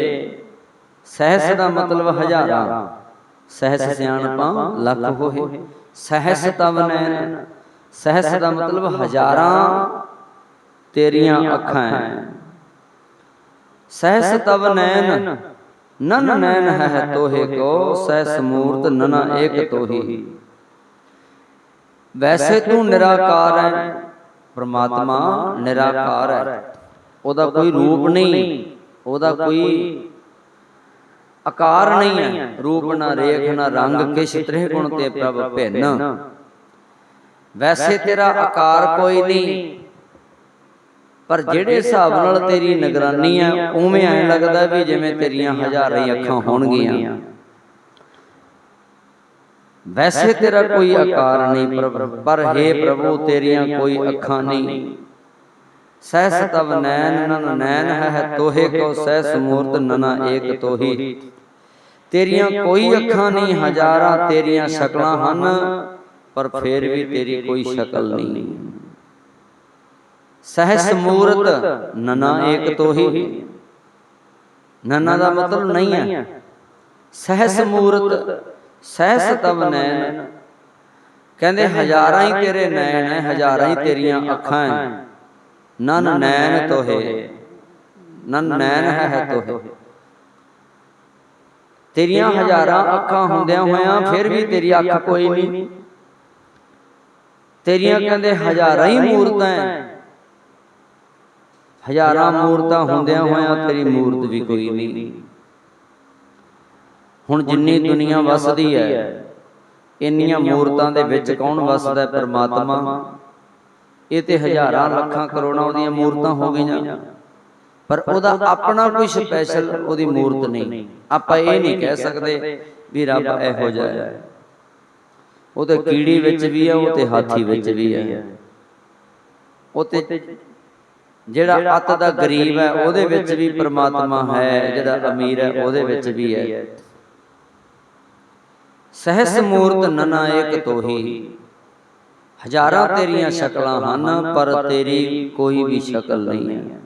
ਸਹਿਸ ਦਾ ਮਤਲਬ ਹਜ਼ਾਰਾਂ, ਸਹਿਸ ਸਿਆਣਪਾਂ ਲੱਖ ਹੋਏ। ਸਹਿਸ ਤਵ ਨੈਣ, ਸਹਿਸ ਦਾ ਮਤਲਬ ਹਜ਼ਾਰਾਂ ਤੇਰੀਆਂ ਅੱਖਾਂ ਹੈ। ਸਹਿਸ ਤਵ ਨੈਣ ਨਨ ਨੈਣ ਹੈ ਤੋਹੇ ਕੋ, ਸਹਿਸ ਮੂਰਤ ਨਨਾ ਏਕ ਤੋਹੀ। ਵੈਸੇ ਤੂੰ ਨਿਰਾਕਾਰ ਹੈ, ਪਰਮਾਤਮਾ ਨਿਰਾਕਾਰ ਹੈ, ਉਹਦਾ ਕੋਈ ਰੂਪ ਨਹੀਂ, ਉਹਦਾ ਕੋਈ ਆਕਾਰ ਨਹੀਂ ਹੈ। ਰੂਪ ਨਾ ਰੇਖ ਨਾ ਰੰਗ, ਕਿਛ ਤ੍ਰਿਹ ਗੁਣ ਤੇ ਪ੍ਰਭ ਭਿੰਨ। ਵੈਸੇ ਤੇਰਾ ਆਕਾਰ ਕੋਈ ਨਹੀਂ, ਪਰ ਜਿਹੜੇ ਹਿਸਾਬ ਨਾਲ ਤੇਰੀ ਨਿਗਰਾਨੀ ਹੈ ਉਵੇਂ ਐਂ ਲੱਗਦਾ ਵੀ ਜਿਵੇਂ ਤੇਰੀਆਂ ਹਜ਼ਾਰਾਂ ਹੀ ਅੱਖਾਂ ਹੋਣਗੀਆਂ। ਵੈਸੇ ਤੇਰਾ ਕੋਈ ਆਕਾਰ ਨਹੀਂ ਪਰ ਹੇ ਪ੍ਰਭੂ ਤੇਰੀਆਂ ਕੋਈ ਅੱਖਾਂ ਨਹੀਂ। ਸਹਿਸ ਤਵ ਨੈਣ ਨਨ ਨੈਣ ਹੈ ਤੋਹੇ ਕੋ, ਸਹਿਸ ਮੂਰਤ ਨਨਾ ਏਕ ਤੋਹੀ। ਤੇਰੀਆਂ ਕੋਈ ਅੱਖਾਂ ਨਹੀਂ, ਹਜ਼ਾਰਾਂ ਤੇਰੀਆਂ ਸ਼ਕਲਾਂ ਹਨ, ਪਰ ਫੇਰ ਵੀ ਤੇਰੀ ਕੋਈ ਸ਼ਕਲ ਨਹੀਂ। ਸਹਿਸ ਮੂਰਤ ਨਨਾ ਏਕ ਤੋਹੀ, ਨਨਾ ਦਾ ਮਤਲਬ ਨਹੀਂ ਹੈ। ਸਹਿਸ ਮੂਰਤ, ਸਹਿਸ ਤਵ ਨੈਣ, ਕਹਿੰਦੇ ਹਜ਼ਾਰਾਂ ਹੀ ਤੇਰੇ ਨੈਣ ਹੈ, ਹਜ਼ਾਰਾਂ ਹੀ ਤੇਰੀਆਂ ਅੱਖਾਂ ਹੈ। ਨਨ ਨੈਣ ਤੋਹੇ, ਨਨ ਨੈਣ ਹੈ ਤੋਹੇ। ਤੇਰੀਆਂ ਹਜ਼ਾਰਾਂ ਅੱਖਾਂ ਹੁੰਦਿਆਂ ਹੋਇਆਂ ਫਿਰ ਵੀ ਤੇਰੀ ਅੱਖ ਕੋਈ ਨਹੀਂ। ਤੇਰੀਆਂ ਕਹਿੰਦੇ ਹਜ਼ਾਰਾਂ ਹੀ ਮੂਰਤਾਂ ਹੈ, ਹਜ਼ਾਰਾਂ ਮੂਰਤਾਂ ਹੁੰਦਿਆਂ ਹੋਇਆਂ ਤੇਰੀ ਮੂਰਤ ਵੀ ਕੋਈ ਨਹੀਂ। ਹੁਣ ਜਿੰਨੀ ਦੁਨੀਆ ਵਸਦੀ ਹੈ, ਇੰਨੀਆਂ ਮੂਰਤਾਂ ਦੇ ਵਿੱਚ ਕੌਣ ਵਸਦਾ? ਪਰਮਾਤਮਾ। ਇਹ ਤੇ ਹਜ਼ਾਰਾਂ ਲੱਖਾਂ ਕਰੋੜਾਂ ਉਹਦੀਆਂ ਮੂਰਤਾਂ ਹੋ ਗਈਆਂ, ਪਰ ਉਹਦਾ ਆਪਣਾ ਕੋਈ ਸਪੈਸ਼ਲ ਉਹਦੀ ਮੂਰਤ ਨਹੀਂ। ਆਪਾਂ ਇਹ ਨਹੀਂ ਕਹਿ ਸਕਦੇ ਵੀ ਰੱਬ ਇਹੋ ਜਿਹਾ ਹੈ। ਉਹ ਤੇ ਕੀੜੀ ਵਿੱਚ ਵੀ ਹੈ, ਉਹ ਤੇ ਹਾਥੀ ਵਿੱਚ ਵੀ ਹੈ, ਉਹ ਤੇ ਜਿਹੜਾ ਅੱਤ ਦਾ ਗਰੀਬ ਹੈ ਉਹਦੇ ਵਿੱਚ ਵੀ ਪਰਮਾਤਮਾ ਹੈ, ਜਿਹੜਾ ਅਮੀਰ ਹੈ ਉਹਦੇ ਵਿੱਚ ਵੀ ਹੈ। ਸਹਿਸ ਮੂਰਤ ਨਨਾ ਏਕ ਤੋਹੀ। ਹਜ਼ਾਰਾਂ ਤੇਰੀਆਂ ਸ਼ਕਲਾਂ ਹਨ, ਪਰ ਤੇਰੀ ਕੋਈ ਵੀ ਸ਼ਕਲ ਨਹੀਂ ਹੈ।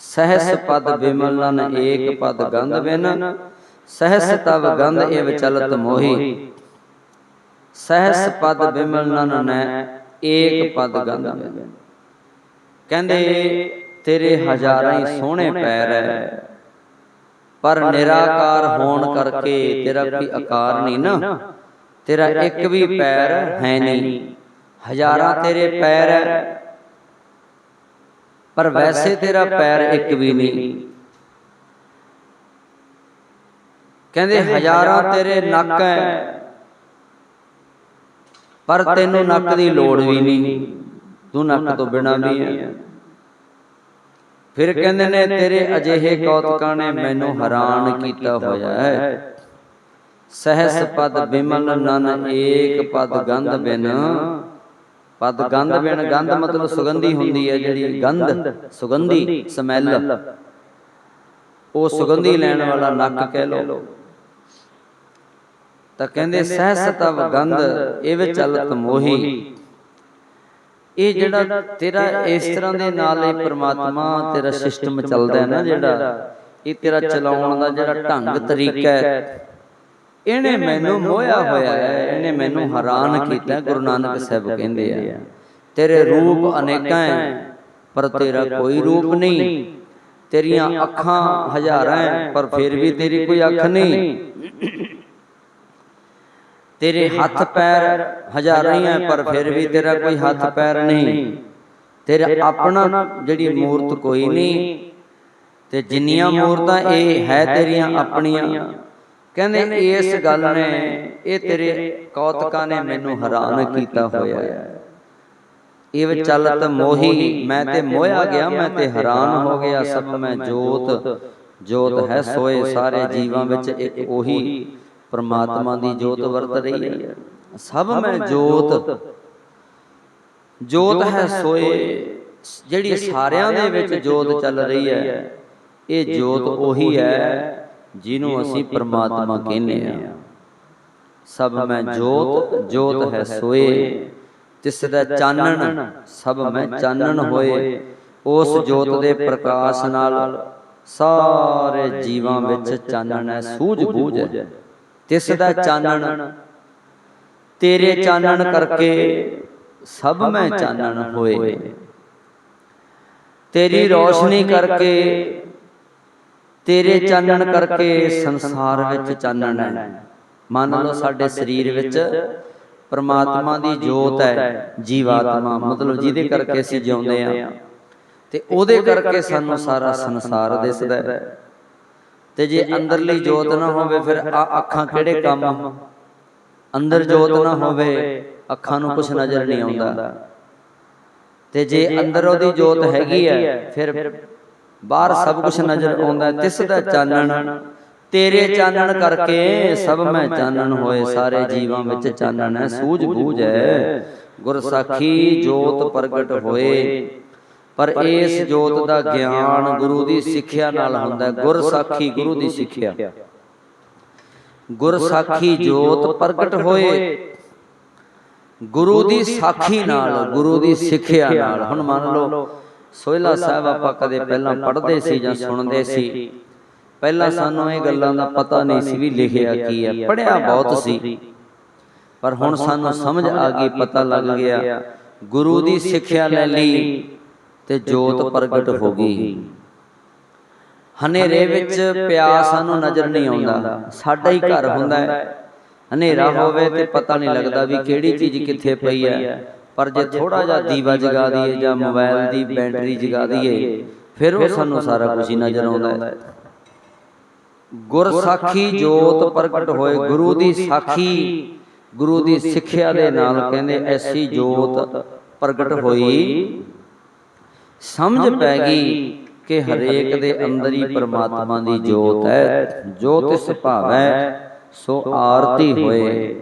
ਸਹਿਸ ਪਦ ਬਿਮਲ ਨਨ ਏਕ ਪਦ ਗੰਧ ਬਿਨ, ਸਹਿਸ ਤਵ ਗੰਧ ਇਵ ਚਲਤ ਮੋਹੀ। ਸਹਿਸ ਪਦ ਬਿਮਲ ਨਨ ਨੈ ਏਕ ਪਦ ਗੰਧ ਬਿਨ, ਕਹਿੰਦੇ ਤੇਰੇ ਹਜ਼ਾਰਾਂ ਹੀ ਸੋਹਣੇ ਪੈਰ ਹੈ, ਪਰ ਨਿਰਾਕਾਰ ਹੋਣ ਕਰਕੇ ਤੇਰਾ ਕੋਈ ਆਕਾਰ ਨਹੀਂ ਨਾ। ਤੇਰਾ ਇੱਕ ਵੀ ਪੈਰ ਹੈ ਨਹੀਂ। ਹਜ਼ਾਰਾਂ ਤੇਰੇ ਪੈਰ ਹੈ, ਪਰ ਵੈਸੇ ਤੇਰਾ ਪੈਰ ਇੱਕ ਵੀ ਨਹੀਂ। ਕਹਿੰਦੇ ਹਜ਼ਾਰਾਂ ਤੇਰੇ ਨੱਕ ਹੈ, ਪਰ ਤੈਨੂੰ ਨੱਕ ਦੀ ਲੋੜ ਵੀ ਨਹੀਂ, ਤੂੰ ਨੱਕ ਤੋਂ ਬਿਨਾਂ ਵੀ ਹੈ। ਫਿਰ ਕਹਿੰਦੇ ਨੇ ਤੇਰੇ ਅਜਿਹੇ ਕੌਤਕਾਂ ਨੇ ਮੈਨੂੰ ਹੈਰਾਨ ਕੀਤਾ ਹੋਇਆ ਹੈ। ਸਹਿਸ ਪਦ ਬਿਮਲ ਨਨ ਏਕ ਪਦ ਗੰਧ ਬਿਨ। ਪਦ ਗੰਧ ਬਿਨ, ਗੰਧ ਮਤਲਬ ਸੁਗੰਧੀ ਹੁੰਦੀ ਹੈ, ਜਿਹੜੀ ਗੰਧ ਸੁਗੰਧੀ ਸਮੈਲ, ਉਹ ਸੁਗੰਧੀ ਲੈਣ ਵਾਲਾ ਨੱਕ ਕਹਿ ਲੋ। ਤਾਂ ਕਹਿੰਦੇ ਸਹਿਸ ਤਵ ਗੰਧ ਇਵ ਚਲਤ ਮੋਹੀ। ਇਹ ਜਿਹੜਾ ਤੇਰਾ ਇਸ ਤਰ੍ਹਾਂ ਦੇ ਨਾਲ ਇਹ ਪਰਮਾਤਮਾ ਤੇਰਾ ਸਿਸਟਮ ਚੱਲਦਾ ਹੈ ਨਾ, ਜਿਹੜਾ ਇਹ ਤੇਰਾ ਚਲਾਉਣ ਦਾ ਜਿਹੜਾ ਢੰਗ ਤਰੀਕਾ ਹੈ, ਇਹਨੇ ਮੈਨੂੰ ਮੋਹਿਆ ਹੋਇਆ ਹੈ, ਇਹਨੇ ਮੈਨੂੰ ਹੈਰਾਨ ਕੀਤਾ। ਗੁਰੂ ਨਾਨਕ ਸਾਹਿਬ ਕਹਿੰਦੇ ਆ, ਤੇਰੇ ਰੂਪ ਅਨੇਕਾਂ ਹੈ ਪਰ ਤੇਰਾ ਕੋਈ ਰੂਪ ਨਹੀਂ, ਤੇਰੀਆਂ ਅੱਖਾਂ ਹਜ਼ਾਰਾਂ ਹੈ ਪਰ ਫਿਰ ਵੀ ਤੇਰੀ ਕੋਈ ਅੱਖ ਨਹੀਂ, ਤੇਰੇ ਹੱਥ ਪੈਰ ਹਜ਼ਾਰਾਂ ਹੀ ਹੈ ਪਰ ਫਿਰ ਵੀ ਤੇਰਾ ਕੋਈ ਹੱਥ ਪੈਰ ਨਹੀਂ, ਤੇਰਾ ਆਪਣਾ ਜਿਹੜੀ ਮੂਰਤ ਕੋਈ ਨਹੀਂ, ਤੇ ਜਿੰਨੀਆਂ ਮੂਰਤਾਂ ਇਹ ਹੈ ਤੇਰੀਆਂ ਆਪਣੀਆਂ। ਕਹਿੰਦੇ ਇਸ ਗੱਲ ਨੇ, ਇਹ ਤੇਰੇ ਕੌਤਕਾਂ ਨੇ ਮੈਨੂੰ ਹੈਰਾਨ ਕੀਤਾ ਹੋਇਆ ਹੈ। ਇਹ ਚਲਤ ਮੋਹੀ, ਮੈਂ ਤੇ ਮੋਹਿਆ ਗਿਆ, ਮੈਂ ਤੇ ਹੈਰਾਨ ਹੋ ਗਿਆ। ਸਭ ਮੈਂ ਜੋਤ, ਜੋਤ ਹੈ ਸੋਏ। ਸਾਰੇ ਜੀਵਾਂ ਵਿੱਚ ਇੱਕ ਉਹੀ ਪਰਮਾਤਮਾ ਦੀ ਜੋਤ ਵਰਤ ਰਹੀ ਹੈ। ਸਭ ਮੈਂ ਜੋਤ, ਜੋਤ ਹੈ ਸੋਏ। ਜਿਹੜੀ ਸਾਰਿਆਂ ਦੇ ਵਿੱਚ ਜੋਤ ਚੱਲ ਰਹੀ ਹੈ, ਇਹ ਜੋਤ ਉਹੀ ਹੈ ਜਿਹਨੂੰ ਅਸੀਂ ਪਰਮਾਤਮਾ ਕਹਿੰਦੇ ਹਾਂ। ਸਭ ਮੈਂ ਜੋਤ, ਜੋਤ ਹੈ ਸੋਏ, ਤਿਸ ਦਾ ਚਾਨਣ ਸਭ ਮੈਂ ਚਾਨਣ ਹੋਏ। ਉਸ ਜੋਤ ਦੇ ਪ੍ਰਕਾਸ਼ ਨਾਲ ਸਾਰੇ ਜੀਵਾਂ ਵਿੱਚ ਚਾਨਣ ਹੈ, ਸੂਝ ਬੂਝ ਹੈ। ਤਿਸ ਦਾ ਚਾਨਣ, ਤੇਰੇ ਚਾਨਣ ਕਰਕੇ ਸਭ ਮੈਂ ਚਾਨਣ ਹੋਏ। ਤੇਰੀ ਰੋਸ਼ਨੀ ਕਰਕੇ, ਤੇਰੇ ਚਾਨਣ ਕਰਕੇ ਸੰਸਾਰ ਵਿੱਚ ਚਾਨਣ ਹੈ। ਮੰਨ ਲਓ ਸਾਡੇ ਸਰੀਰ ਵਿੱਚ ਪਰਮਾਤਮਾ ਦੀ ਜੋਤ ਹੈ, ਜੀਵਾਤਮਾ, ਮਤਲਬ ਜਿਹਦੇ ਕਰਕੇ ਅਸੀਂ ਜਿਉਂਦੇ ਹਾਂ, ਤੇ ਉਹਦੇ ਕਰਕੇ ਸਾਨੂੰ ਸਾਰਾ ਸੰਸਾਰ ਦਿਸਦਾ ਹੈ। ਤੇ ਜੇ ਅੰਦਰਲੀ ਜੋਤ ਨਾ ਹੋਵੇ ਫਿਰ ਅੱਖਾਂ ਕਿਹੜੇ ਕੰਮ? ਅੰਦਰ ਜੋਤ ਨਾ ਹੋਵੇ ਅੱਖਾਂ ਨੂੰ ਕੁਛ ਨਜ਼ਰ ਨਹੀਂ ਆਉਂਦਾ, ਤੇ ਜੇ ਅੰਦਰ ਉਹਦੀ ਜੋਤ ਹੈਗੀ ਹੈ ਫਿਰ ਬਾਹਰ ਸਭ ਕੁਛ ਨਜ਼ਰ ਆਉਂਦਾ। ਤਿਸ ਦਾ ਚਾਨਣ, ਤੇਰੇ ਚਾਨਣ ਕਰਕੇ ਸਭ ਮੈਂ ਚਾਨਣ ਹੋਏ। ਸਾਰੇ ਜੀਵਾਂ ਵਿੱਚ ਚਾਨਣ ਹੈ, ਸੂਝ ਬੂਝ ਹੈ। ਗੁਰ ਸਾਖੀ ਜੋਤ ਪ੍ਰਗਟ ਹੋਏ, ਪਰ ਇਸ ਜੋਤ ਦਾ ਗਿਆਨ ਗੁਰੂ ਦੀ ਸਿੱਖਿਆ ਨਾਲ ਹੁੰਦਾ। ਗੁਰ ਸਾਖੀ, ਗੁਰੂ ਦੀ ਸਿੱਖਿਆ। ਗੁਰ ਸਾਖੀ ਜੋਤ ਪ੍ਰਗਟ ਹੋਏ ਗੁਰੂ ਦੀ ਸਾਖੀ ਨਾਲ, ਗੁਰੂ ਦੀ ਸਿੱਖਿਆ ਨਾਲ। ਹੁਣ ਮੰਨ ਲਓ ਸੋਹਿਲਾ ਸਾਹਿਬ ਆਪਾਂ ਕਦੇ ਪਹਿਲਾਂ ਪੜ੍ਹਦੇ ਸੀ ਜਾਂ ਸੁਣਦੇ ਸੀ, ਪਹਿਲਾਂ ਸਾਨੂੰ ਇਹ ਗੱਲਾਂ ਦਾ ਪਤਾ ਨਹੀਂ ਸੀ ਵੀ ਲਿਖਿਆ ਕੀ ਹੈ, ਪੜ੍ਹਿਆ ਬਹੁਤ ਸੀ, ਪਰ ਹੁਣ ਸਾਨੂੰ ਸਮਝ ਆ ਗਈ, ਪਤਾ ਲੱਗ ਗਿਆ। ਗੁਰੂ ਦੀ ਸਿੱਖਿਆ ਲੈ ਲਈ ਤੇ ਜੋਤ ਪ੍ਰਗਟ ਹੋ ਗਈ। ਹਨੇਰੇ ਵਿੱਚ ਪਿਆ ਸਾਨੂੰ ਨਜ਼ਰ ਨਹੀਂ ਆਉਂਦਾ। ਸਾਡਾ ਹੀ ਘਰ ਹੁੰਦਾ ਹੈ, ਹਨੇਰਾ ਹੋਵੇ ਤੇ ਪਤਾ ਨਹੀਂ ਲੱਗਦਾ ਵੀ ਕਿਹੜੀ ਚੀਜ਼ ਕਿੱਥੇ ਪਈ ਹੈ, ਪਰ ਜੇ ਥੋੜਾ ਜਿਹਾ ਦੀਵਾ ਜਗਾ ਦਈਏ ਜਾਂ ਮੋਬਾਈਲ ਦੀ ਬੈਟਰੀ ਜਗਾ ਦਈਏ ਫਿਰ ਉਹ ਸਾਨੂੰ ਸਾਰਾ ਕੁਝ ਹੀ ਨਜ਼ਰ ਆਉਂਦਾ ਹੈ। ਗੁਰ ਸਾਖੀ ਜੋਤ ਪ੍ਰਗਟ ਹੋਏ, ਗੁਰੂ ਦੀ ਸਾਖੀ, ਗੁਰੂ ਦੀ ਸਿੱਖਿਆ ਦੇ ਨਾਲ ਕਹਿੰਦੇ ਐਸੀ ਜੋਤ ਪ੍ਰਗਟ ਹੋਈ। ਸਮਝ ਪੈ ਗਈ ਕਿ ਹਰੇਕ ਦੇ ਅੰਦਰ ਹੀ ਪਰਮਾਤਮਾ ਦੀ ਜੋਤ ਹੈ। ਜੋ ਤਿਸ ਭਾਵੈ ਸੋ ਆਰਤੀ ਹੋਏ।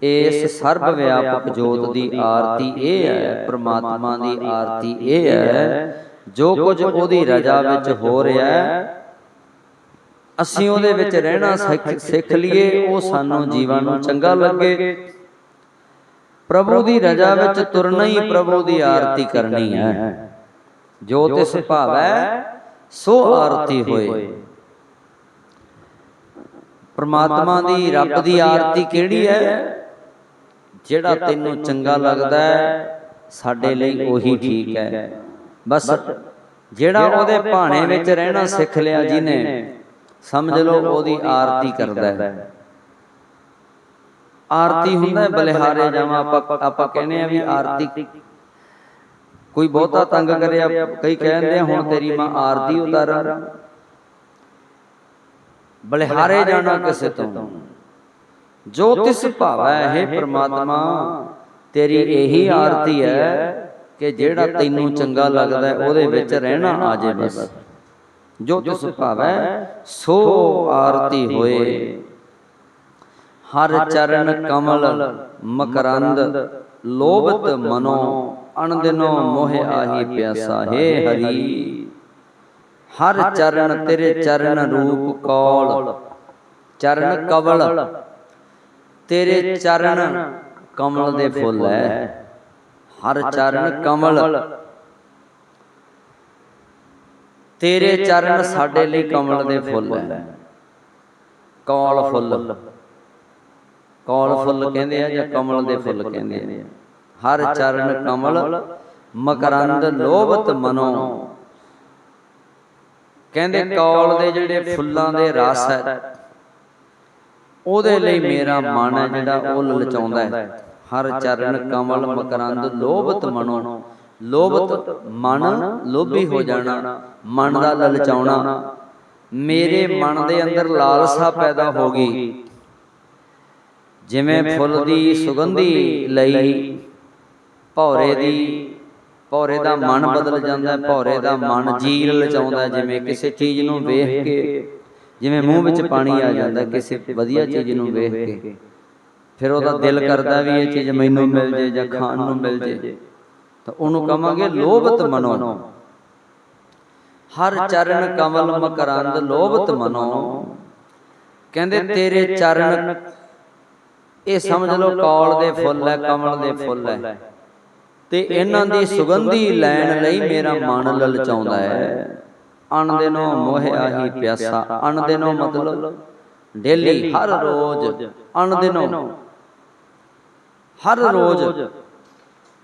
ਇਸ ਸਰਬ ਵਿਆਪਕ ਜੋਤ ਦੀ ਆਰਤੀ ਇਹ ਹੈ, ਪਰਮਾਤਮਾ ਦੀ ਆਰਤੀ ਇਹ ਹੈ, ਜੋ ਕੁਝ ਉਹਦੀ ਰਜ਼ਾ ਵਿੱਚ ਹੋ ਰਿਹਾ ਹੈ ਅਸੀਂ ਉਹਦੇ ਵਿੱਚ ਰਹਿਣਾ ਸਿੱਖ ਲਈਏ, ਉਹ ਸਾਨੂੰ ਜੀਵਾਂ ਨੂੰ ਚੰਗਾ ਲੱਗੇ। ਪ੍ਰਭੂ ਦੀ ਰਜ਼ਾ ਵਿੱਚ ਤੁਰਨਾ ਹੀ ਪ੍ਰਭੂ ਦੀ ਆਰਤੀ ਕਰਨੀ ਹੈ। ਜੋ ਤਿਸ ਭਾਵੈ ਸੋ ਆਰਤੀ ਹੋਏ। ਪਰਮਾਤਮਾ ਦੀ, ਰੱਬ ਦੀ ਆਰਤੀ ਕਿਹੜੀ ਹੈ? ਜਿਹੜਾ ਤੈਨੂੰ ਚੰਗਾ ਲੱਗਦਾ ਹੈ ਸਾਡੇ ਲਈ ਉਹੀ ਠੀਕ ਹੈ। ਬਸ ਜਿਹੜਾ ਉਹਦੇ ਭਾਣੇ ਵਿੱਚ ਰਹਿਣਾ ਸਿੱਖ ਲਿਆ ਜਿਹਨੇ, ਸਮਝ ਲਓ ਉਹਦੀ ਆਰਤੀ ਕਰਦਾ ਹੈ। ਆਰਤੀ ਹੁੰਦਾ ਬਲਿਹਾਰੇ ਜਾਵਾਂ, ਆਪਾਂ ਕਹਿੰਦੇ ਆ ਵੀ ਆਰਤੀ ਕੋਈ ਬਹੁਤਾ ਤੰਗ ਕਰਿਆ, ਕਈ ਕਹਿੰਦੇ ਹੁਣ ਤੇਰੀ ਮਾਂ ਆਰਤੀ ਉਤਾਰਾਂ। ਬਲਿਹਾਰੇ ਜਾਣਾ ਕਿਸੇ ਤੋਂ, ਜੋ ਤਿਸ ਭਾਵੈ ਹੈ ਪ੍ਰਮਾਤਮਾ, ਤੇਰੀ ਇਹੀ ਆਰਤੀ ਹੈ ਕਿ ਜਿਹੜਾ ਤੈਨੂੰ ਚੰਗਾ ਲੱਗਦਾ ਉਹਦੇ ਵਿੱਚ ਰਹਿਣਾ ਆ ਜੇ ਬਸ। ਜੋ ਤਿਸ ਭਾਵੈ ਸੋ ਆਰਤੀ ਹੋਏ। ਹਰ ਚਰਨ ਕਮਲ ਮਕਰੰਦ, ਲੋਭਤ ਮਨੋ ਅਣਦਿਨੋ ਮੋਹ ਆਹੀ ਪਿਆਸਾ ਹੈ ਹਰੀ। ਹਰ ਚਰਨ, ਤੇਰੇ ਚਰਨ ਰੂਪ ਕੌਲ, ਚਰਨ ਕਵਲ, ਤੇਰੇ ਚਰਨ ਕਮਲ ਦੇ ਫੁੱਲ ਹੈ। ਹਰ ਚਰਨ ਕਮਲ, ਤੇਰੇ ਚਰਨ ਸਾਡੇ ਲਈ ਕਮਲ ਦੇ ਫੁੱਲ ਹੈ। ਕੌਲ ਫੁੱਲ, कौल फुल कहते हैं या कमल दे फुल कहते हैं। हर चरण कमल मकरंद लोभत मनो, कहते कौल दे जिहड़े फुल्लां दे रस है ਉਹਦੇ ਲਈ मेरा मन है जिहड़ा ਉਹ ਲਲਚਾਉਂਦਾ है। हर चरण कमल मकरंद लोभत मनो, लोभत मन लोभी हो जाना, मन का ललचाउणा। मेरे मन के अंदर लालसा पैदा हो गई, जिवें फुल दी सुगंधी लई भौरे दी, भौरे दा मन बदल जाता है, भौरे दा मन जी ललचाउंदा है। जिवें किसी चीज़ नूं वेख के जिवें मूँह विच पानी आ जाता, किसी वधिया चीज़ नूं वेख के फिर उहदा दिल करदा भी ये चीज़ मैनूं मिल जे जां खाण नूं मिल जे, तो उहनूं कहांगे लोभत मनो। हर चरण कमल मकरंद लोभत मनो, कहंदे तेरे चरण ये समझ लो कौल दे फुल है, कमल दे फुल है, ते इन्हां दी सुगंधी लैण लई मेरा मन ललचाउंदा है। अण दिनों मोह आही प्यासा, अण दिनों मतलब डेली हर रोज, अण दिनों हर रोज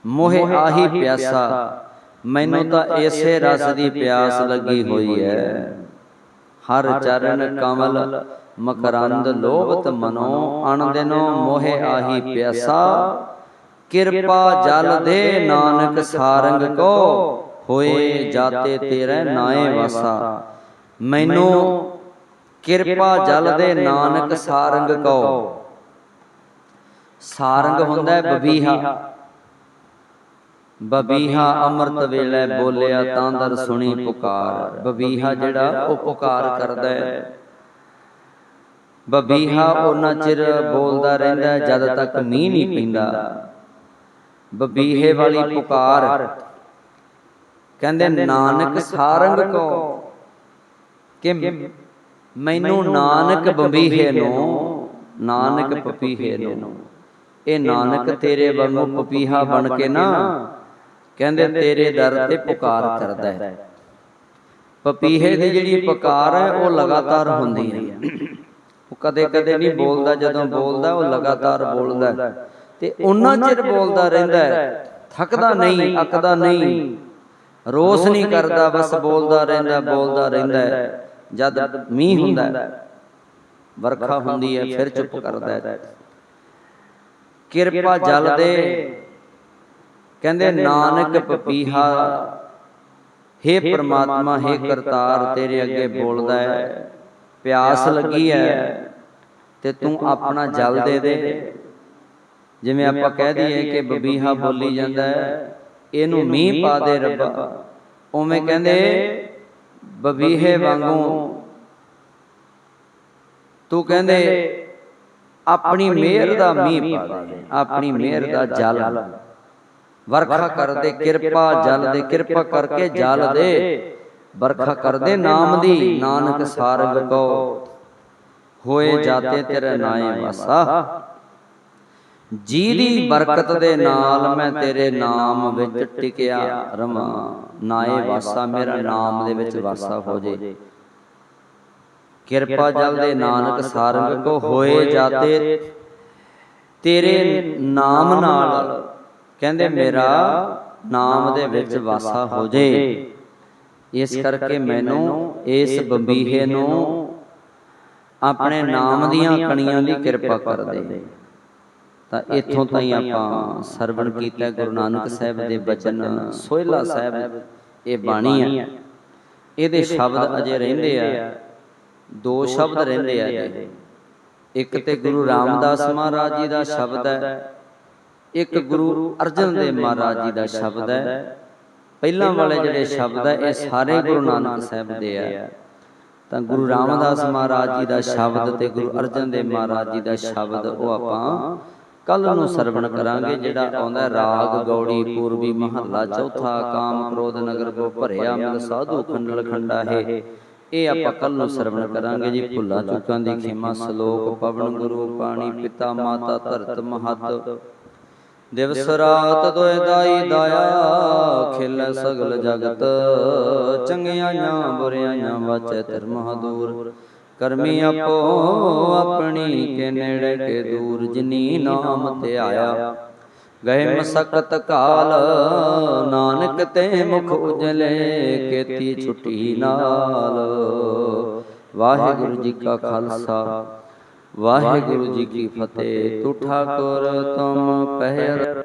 मोह आही प्यासा, मैनू तो इसे रस की प्यास लगी हुई है। हर चरण कमल मकरंद लोभत मनो, अण दिनों मोह आही प्यासा, किरपा जल दे नानक सारंग को, होए जाते तेरे नाए वासा। मैनू किरपा जल दे नानक सारंग को, सारंग हुंदा है बबीहा, बबीहा अमृत वेले बोलिया तां दर सुनी पुकार। बबीहा जिहड़ा वो पुकार करदा है, बबीहा उन्ना चिर बोलदा रहिंदा है जद तक मींह नहीं पैंदा। बबीहे वाली पुकार कहंदे नानक सारंग को, कि मैनू नानक बबीहे नूं, नानक पपीहे नूं, ये नानक तेरे वांगू पपीहा बन के ना कहंदे तेरे दर ते पुकार करदा है। पपीहे दी जिहड़ी पुकार है वो लगातार हुंदी है, वो कदे कदे नहीं बोलदा, जदों बोलदा वो लगातार बोलदा है, ते उन्ना चिर बोलदा रहिंदा है, थकदा नहीं, अकदा नहीं, रोस नहीं करदा, बस बोलदा रहिंदा है। जद मींह हुंदा है, बरखा हुंदी है, फिर चुप करदा है। किरपा जल दे, कहंदे नानक पपीहा, हे परमात्मा हे करतार तेरे अगे बोलदा है, प्यास लगी है ते तू अपना जल दे दे। जिवें आपां कह दईए कि बबीहा बोली जांदा है, इहनूं मींह पा दे रब्बा, उवें कहंदे बबीहे वांगू तू कहंदे अपनी मेहर दा मींह पा दे, अपनी मेहर दा जल वर्खा कर दे, किरपा जल दे, किरपा करके जल दे, बरखा कर दे नाम दी। नानक सारंग को, होए जाते तेरे नाए वासा। जी दी बरकत दे नाल मैं तेरे नाम विच टिकिया रवां, नाए वासा मेरा नाम दे विच वासा हो जे। किरपा जल दे नानक सारंग को, होए जाते तेरे नाम नाल, कहंदे मेरा नाम दे विच वासा हो जे। इस करके मैनू इस बंबीहे नूं अपने नाम दियां कणियां दी किरपा कर दे। तां इत्थों ताईं आपां सरवण कीता गुरु नानक साहिब दे बचन, सोहिला साहिब ये बाणी है, इहदे शब्द अजे रहिंदे आ, दो शब्द रहिंदे आ। एक ते गुरु रामदास महाराज जी दा शब्द है, एक गुरु अर्जन देव महाराज जी दा शब्द है। ਪਹਿਲਾਂ वाले ਜਿਹੜੇ शब्द है ये सारे गुरु नानक साहिब दे आ। ਤਾਂ गुरु रामदास महाराज जी ਦਾ शब्द ਤੇ गुरु अर्जन देव महाराज जी ਦਾ शब्द ਉਹ ਆਪਾਂ ਕੱਲ ਨੂੰ ਸਰਵਣ ਕਰਾਂਗੇ। ਜਿਹੜਾ ਆਉਂਦਾ ਰਾਗ ਗੌੜੀ ਪੂਰਬੀ ਮਹੱਲਾ ਚੌਥਾ, ਕਾਮ ਕ੍ਰੋਧ ਨਗਰ ਕੋ ਭਰਿਆ ਮਿਲ ਸਾਧੂ ਖੰਡਲ ਖੰਡਾ ਹੈ, ਇਹ ਆਪਾਂ ਕੱਲ ਨੂੰ ਸਰਵਣ ਕਰਾਂਗੇ ਜੀ। ਭੁੱਲਾਂ ਚੁੱਕਾਂ ਦੀ ਖਿਮਾ, ਸ਼ਲੋਕ ਪਵਨ ਗੁਰੂ ਪਾਣੀ, ਪਿਤਾ ਮਾਤਾ ਧਰਤ ਮਹਤ, दिवस रात दोए दाई दाया, खिलै सगल जगत, चंगियाइयां बुरियाइयां वाचै धर्म दूर। ਕਰਮੀ ਆਪੋ ਆਪਣੀ ਕੇ ਨੇੜੇ ਕੇ ਦੂਰ, ਜਿਨੀ ਨਾਮ ਤੇ ਆਇਆ ਗਏ ਮਸਕਤ ਕਾਲ, ਨਾਨਕ ਤੇ ਮੁਖ ਉਜਲੇ ਕੀਤੀ ਛੁਟੀ ਨਾਲ। ਵਾਹਿਗੁਰੂ ਜੀ ਕਾ ਖਾਲਸਾ, ਵਾਹਿਗੁਰੂ ਜੀ ਕੀ ਫਤਿਹ। ਤੂੰ ਠਾਕੁਰ ਤੁਮ ਪਹਿਰ